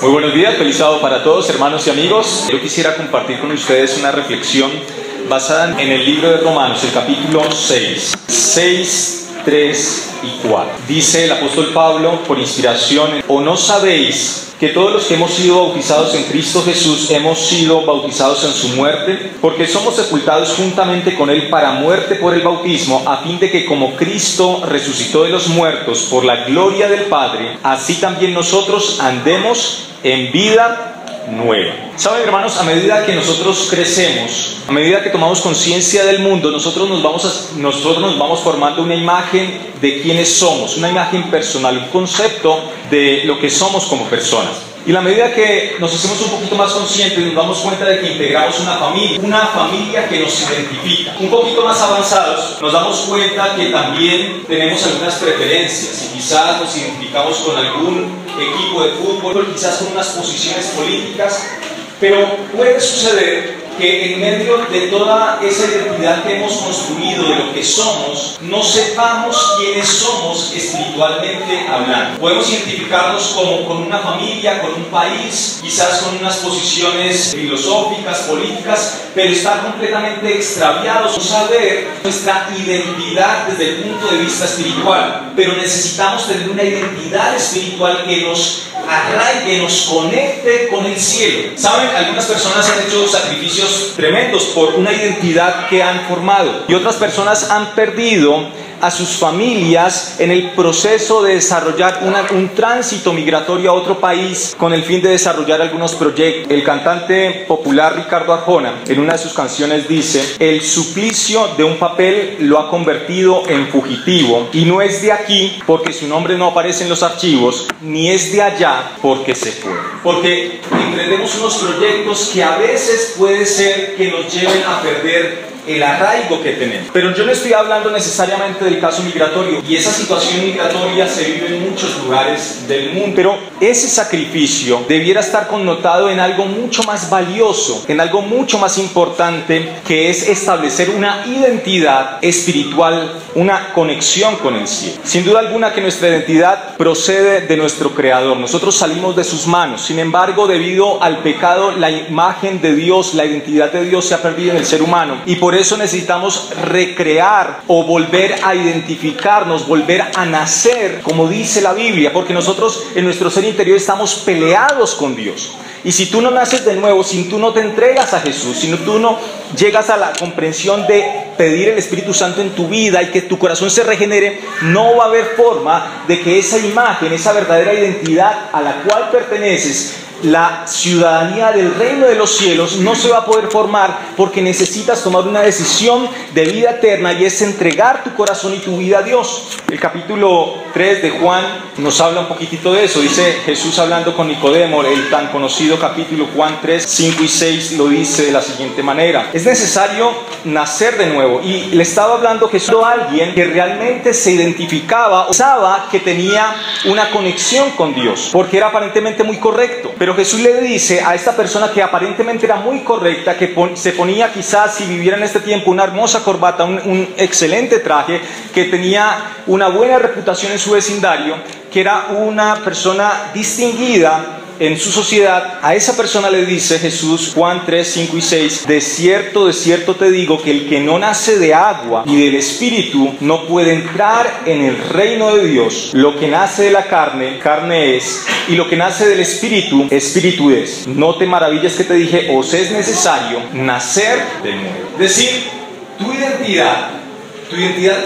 Muy buenos días, feliz sábado para todos, hermanos y amigos. Yo quisiera compartir con ustedes una reflexión basada en el libro de Romanos, el capítulo 6, 3 y 4. Dice el apóstol Pablo, por inspiración: ¿o no sabéis que todos los que hemos sido bautizados en Cristo Jesús hemos sido bautizados en su muerte? Porque somos sepultados juntamente con Él para muerte por el bautismo, a fin de que como Cristo resucitó de los muertos por la gloria del Padre, así también nosotros andemos en vida nueva. Saben, hermanos, a medida que nosotros crecemos, a medida que tomamos conciencia del mundo, nosotros nos vamos formando una imagen de quiénes somos, una imagen personal, un concepto de lo que somos como personas. Y a medida que nos hacemos un poquito más conscientes, nos damos cuenta de que integramos una familia que nos identifica. Un poquito más avanzados, nos damos cuenta que también tenemos algunas preferencias y quizás nos identificamos con algún equipo de fútbol, quizás con unas posiciones políticas, pero puede suceder que en medio de toda esa identidad que hemos construido de lo que somos, no sepamos quiénes somos espiritualmente hablando. Podemos identificarnos como con una familia, con un país, quizás con unas posiciones filosóficas, políticas, pero estar completamente extraviados, no saber nuestra identidad desde el punto de vista espiritual. Pero necesitamos tener una identidad espiritual que nos arraigue, nos conecte con el cielo. ¿Saben? Algunas personas han hecho sacrificios tremendos por una identidad que han formado, y otras personas han perdido a sus familias en el proceso de desarrollar un tránsito migratorio a otro país con el fin de desarrollar algunos proyectos. El cantante popular Ricardo Arjona, en una de sus canciones, dice: el suplicio de un papel lo ha convertido en fugitivo, y no es de aquí porque su nombre no aparece en los archivos, ni es de allá porque se fue. Porque emprendemos unos proyectos que a veces puede ser que nos lleven a perder el arraigo que tenemos. Pero yo no estoy hablando necesariamente del caso migratorio, y esa situación migratoria se vive en muchos lugares del mundo, pero ese sacrificio debiera estar connotado en algo mucho más valioso, en algo mucho más importante, que es establecer una identidad espiritual, una conexión con el cielo. Sin duda alguna que nuestra identidad procede de nuestro Creador, nosotros salimos de sus manos. Sin embargo, debido al pecado, la imagen de Dios, la identidad de Dios se ha perdido en el ser humano, y por eso necesitamos recrear o volver a identificarnos, volver a nacer, como dice la Biblia, porque nosotros en nuestro ser interior estamos peleados con Dios. Y si tú no naces de nuevo, si tú no te entregas a Jesús, si tú no llegas a la comprensión de pedir el Espíritu Santo en tu vida y que tu corazón se regenere, no va a haber forma de que esa imagen, esa verdadera identidad a la cual perteneces, la ciudadanía del reino de los cielos, no se va a poder formar, porque necesitas tomar una decisión de vida eterna, y es entregar tu corazón y tu vida a Dios. El capítulo 3 de Juan nos habla un poquitito de eso. Dice Jesús hablando con Nicodemo, el tan conocido capítulo Juan 3, 5 y 6 lo dice de la siguiente manera: es necesario nacer de nuevo. Y le estaba hablando Jesús a alguien que realmente se identificaba, o pensaba que tenía una conexión con Dios, porque era aparentemente muy correcto. Pero Jesús le dice a esta persona que aparentemente era muy correcta, que se ponía quizás, si viviera en este tiempo, una hermosa corbata, un excelente traje, que tenía una buena reputación en su vecindario, que era una persona distinguida en su sociedad. A esa persona le dice Jesús, Juan 3, 5 y 6: de cierto te digo que el que no nace de agua y del Espíritu no puede entrar en el reino de Dios. Lo que nace de la carne, carne es, y lo que nace del Espíritu, Espíritu es. No te maravilles que te dije: os es necesario nacer de nuevo. Es decir, tu identidad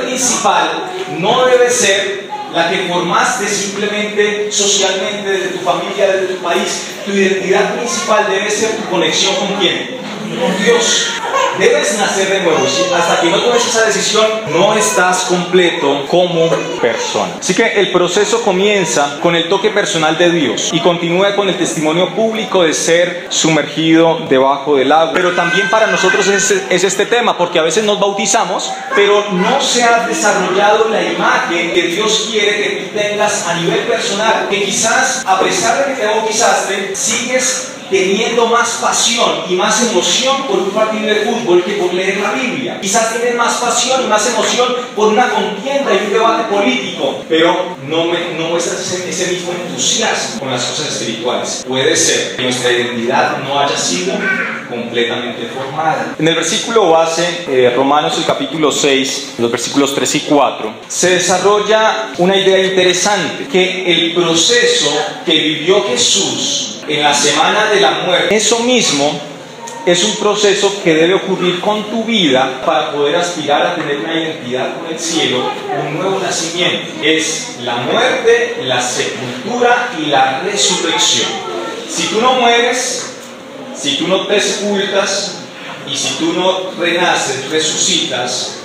principal no debe ser la que formaste simplemente socialmente, desde tu familia, desde tu país. Tu identidad principal debe ser tu conexión ¿con quién? Con Dios. Debes nacer de nuevo. Hasta que no tomes esa decisión, no estás completo como persona. Así que el proceso comienza con el toque personal de Dios y continúa con el testimonio público de ser sumergido debajo del agua. Pero también para nosotros es este tema, porque a veces nos bautizamos, pero no se ha desarrollado la imagen que Dios quiere que tú tengas a nivel personal. Que quizás, a pesar de que te bautizaste, sigues teniendo más pasión y más emoción por un partido de fútbol que por leer la Biblia. Quizás tienen más pasión y más emoción por una contienda y un debate político, pero no muestran ese mismo entusiasmo con las cosas espirituales. Puede ser que nuestra identidad no haya sido completamente formada. En el versículo base, Romanos el capítulo 6, los versículos 3 y 4, se desarrolla una idea interesante, Que el proceso que vivió Jesús en la semana de la muerte, eso mismo es un proceso que debe ocurrir con tu vida para poder aspirar a tener una identidad con el cielo, un nuevo nacimiento. Es la muerte, la sepultura y la resurrección. Si tú no mueres, si tú no te sepultas y si tú no renaces, resucitas,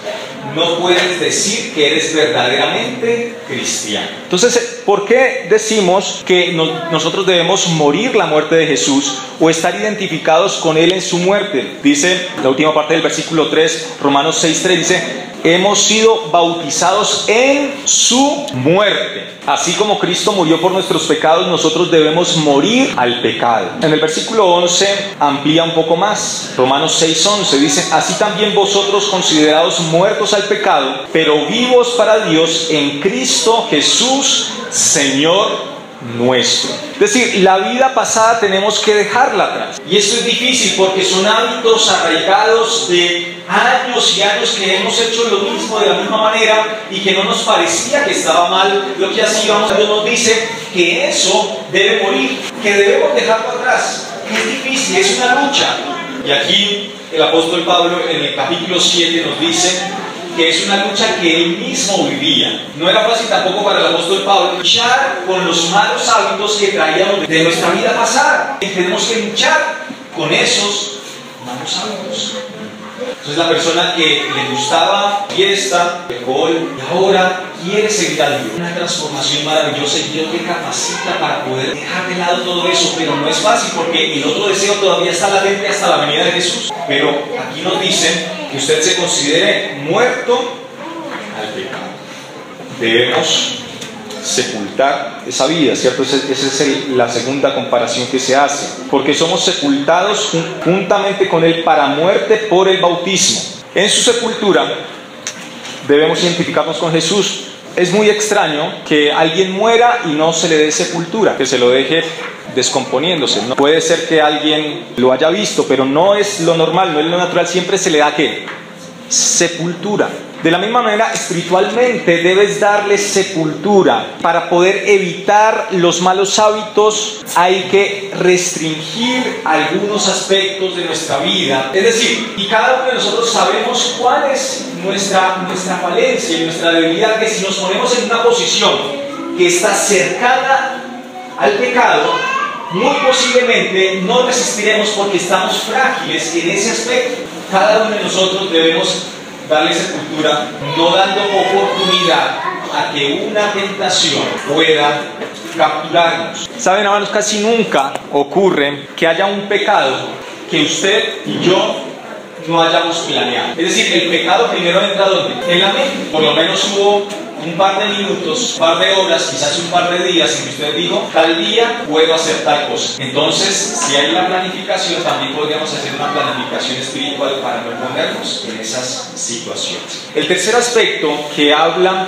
no puedes decir que eres verdaderamente cristiano. Entonces, ¿por qué decimos que nosotros debemos morir la muerte de Jesús o estar identificados con Él en su muerte? Dice la última parte del versículo 3, Romanos 6:3, dice: hemos sido bautizados en su muerte. Así como Cristo murió por nuestros pecados, nosotros debemos morir al pecado. En el versículo 11 amplía un poco más. Romanos 6:11 dice: así también vosotros, considerados muertos al pecado, pero vivos para Dios en Cristo Jesús, Señor nuestro. Es decir, la vida pasada tenemos que dejarla atrás. Y esto es difícil porque son hábitos arraigados de años y años que hemos hecho lo mismo de la misma manera y que no nos parecía que estaba mal lo que hacíamos. Dios nos dice que eso debe morir, que debemos dejarlo atrás. Es difícil, es una lucha. Y aquí el apóstol Pablo en el capítulo 7 nos dice que es una lucha que él mismo vivía. No era fácil tampoco para el apóstol Pablo luchar con los malos hábitos que traíamos de nuestra vida pasada. Y tenemos que luchar con esos malos hábitos. Entonces la persona que le gustaba fiesta, alcohol, y ahora quiere seguir a Dios. Una transformación maravillosa y Dios le capacita para poder dejar de lado todo eso, pero no es fácil porque el otro deseo todavía está latente hasta la venida de Jesús. Pero aquí nos dicen que usted se considere muerto al pecado. Debemos sepultar esa vida, ¿cierto? Esa es la segunda comparación que se hace, porque somos sepultados juntamente con Él para muerte por el bautismo. En su sepultura debemos identificarnos con Jesús. Es muy extraño que alguien muera y no se le dé sepultura, que se lo deje descomponiéndose. No puede ser que alguien lo haya visto, pero no es lo normal, no es lo natural. Siempre se le da ¿qué? Sepultura. De la misma manera, espiritualmente debes darle sepultura. Para poder evitar los malos hábitos hay que restringir algunos aspectos de nuestra vida. Es decir, y cada uno de nosotros sabemos cuál es nuestra falencia y nuestra debilidad, que si nos ponemos en una posición que está cercana al pecado, muy posiblemente no resistiremos porque estamos frágiles en ese aspecto. Cada uno de nosotros debemos darle sepultura, no dando oportunidad a que una tentación pueda capturarnos. Saben, hermanos, casi nunca ocurre que haya un pecado que usted y yo no hayamos planeado. Es decir, el pecado primero entra ¿dónde? En la mente. Por lo menos hubo un par de minutos, un par de horas, quizás un par de días en que usted dijo, tal día puedo hacer tal cosa. Entonces, si hay la planificación, también podríamos hacer una planificación espiritual para no ponernos en esas situaciones. El tercer aspecto que habla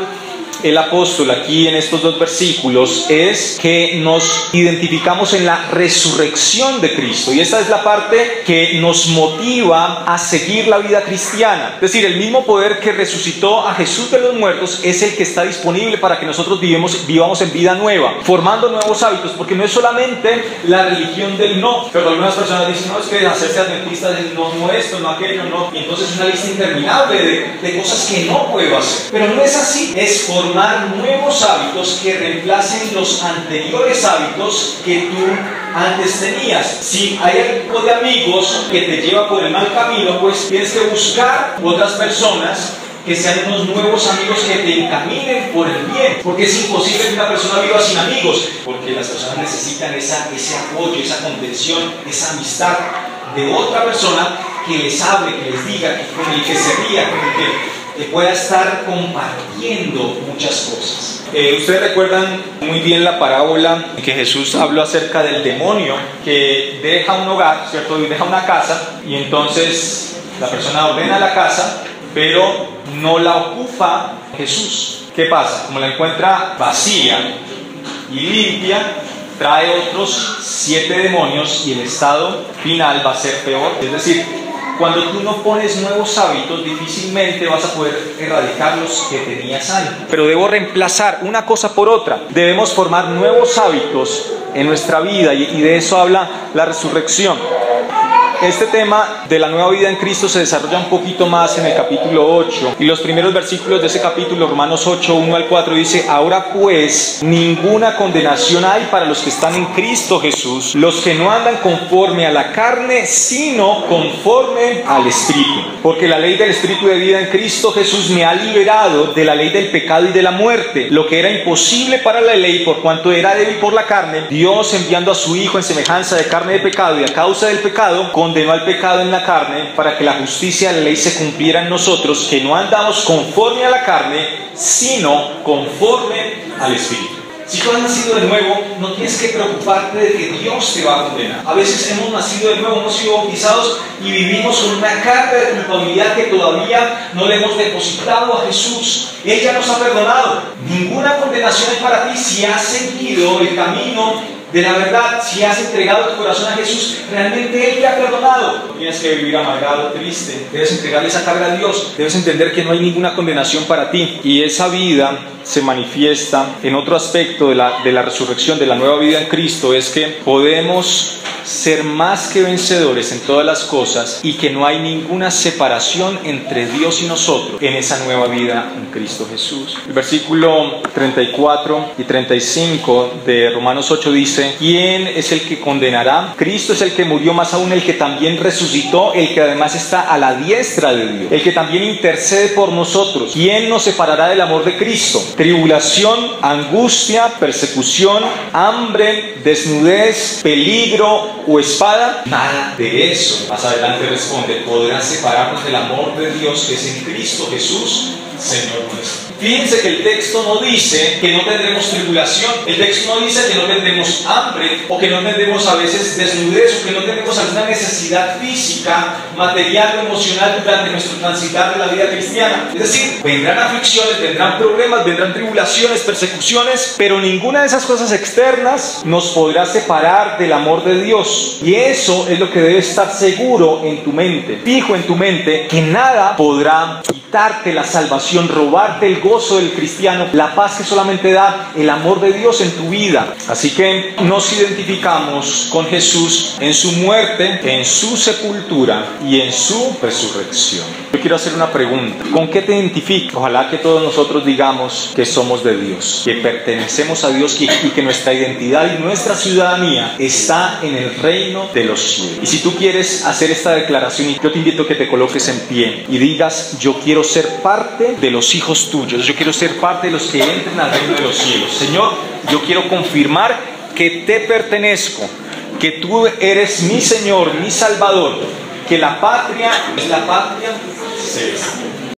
el apóstol aquí en estos dos versículos es que nos identificamos en la resurrección de Cristo, y esta es la parte que nos motiva a seguir la vida cristiana. Es decir, el mismo poder que resucitó a Jesús de los muertos es el que está disponible para que nosotros vivamos en vida nueva, formando nuevos hábitos, porque no es solamente la religión del no. Pero algunas personas dicen, no, es que hacerse adventista es no esto, no aquello, no, y entonces una lista interminable de cosas que no puedo hacer. Pero no es así, es formar nuevos hábitos que reemplacen los anteriores hábitos que tú antes tenías. Si hay algún tipo de amigos que te lleva por el mal camino, pues tienes que buscar otras personas que sean unos nuevos amigos que te encaminen por el bien, porque es imposible que una persona viva sin amigos, porque las personas necesitan ese apoyo, esa contención, esa amistad de otra persona que les hable, que les diga, con el que se ría, con el que pueda estar compartiendo muchas cosas. Ustedes recuerdan muy bien la parábola en que Jesús habló acerca del demonio que deja un hogar, ¿cierto? Y deja una casa, y entonces la persona ordena la casa, pero no la ocupa Jesús. ¿Qué pasa? Como la encuentra vacía y limpia, trae otros 7 demonios y el estado final va a ser peor. Es decir, cuando tú no pones nuevos hábitos, difícilmente vas a poder erradicar los que tenías antes. Pero debo reemplazar una cosa por otra. Debemos formar nuevos hábitos en nuestra vida y de eso habla la resurrección. Este tema de la nueva vida en Cristo se desarrolla un poquito más en el capítulo 8 y los primeros versículos de ese capítulo, Romanos 8, 1 al 4, dice: ahora pues ninguna condenación hay para los que están en Cristo Jesús, los que no andan conforme a la carne, sino conforme al Espíritu. Porque la ley del Espíritu de vida en Cristo Jesús me ha liberado de la ley del pecado y de la muerte. Lo que era imposible para la ley, por cuanto era débil por la carne, Dios, enviando a su Hijo en semejanza de carne de pecado y a causa del pecado, condenó al pecado en la carne para que la justicia de la ley se cumpliera en nosotros, que no andamos conforme a la carne, sino conforme al Espíritu. Si tú has nacido de nuevo, no tienes que preocuparte de que Dios te va a condenar. A veces hemos nacido de nuevo, hemos sido bautizados y vivimos con una carga de culpabilidad que todavía no le hemos depositado a Jesús. Él ya nos ha perdonado. Ninguna condenación es para ti si has seguido el camino de la verdad, si has entregado tu corazón a Jesús. Realmente Él te ha perdonado. No tienes que vivir amargado, triste. Debes entregarle esa carga a Dios. Debes entender que no hay ninguna condenación para ti. Y esa vida se manifiesta en otro aspecto de la resurrección, de la nueva vida en Cristo, es que podemos ser más que vencedores en todas las cosas y que no hay ninguna separación entre Dios y nosotros en esa nueva vida en Cristo Jesús. El versículo 34 y 35 de Romanos 8 dice: ¿quién es el que condenará? Cristo es el que murió, más aún el que también resucitó, el que además está a la diestra de Dios, el que también intercede por nosotros. ¿Quién nos separará del amor de Cristo? Tribulación, angustia, persecución, hambre, desnudez, peligro o espada. Nada de eso. Más adelante responde: podrán separarnos del amor de Dios que es en Cristo Jesús, Señor nuestro. Fíjense que el texto no dice que no tendremos tribulación, el texto no dice que no tendremos hambre, o que no tendremos a veces desnudez, o que no tendremos alguna necesidad física, material o emocional durante nuestro transitar de la vida cristiana. Es decir, vendrán aflicciones, vendrán problemas, vendrán tribulaciones, persecuciones, pero ninguna de esas cosas externas nos podrá separar del amor de Dios. Y eso es lo que debe estar seguro en tu mente, fijo en tu mente, que nada podrá quitarte la salvación, robarte el gozo del cristiano, la paz que solamente da el amor de Dios en tu vida. Así que nos identificamos con Jesús en su muerte, en su sepultura y en su resurrección. Yo quiero hacer una pregunta: ¿con qué te identificas? Ojalá que todos nosotros digamos que somos de Dios, que pertenecemos a Dios y que nuestra identidad y nuestra ciudadanía está en el reino de los cielos. Y si tú quieres hacer esta declaración, yo te invito a que te coloques en pie y digas: yo quiero ser parte de los hijos tuyos, yo quiero ser parte de los que entren al reino de los cielos. Señor, yo quiero confirmar que te pertenezco, que tú eres mi Señor, mi Salvador, que la patria es la patria celestial.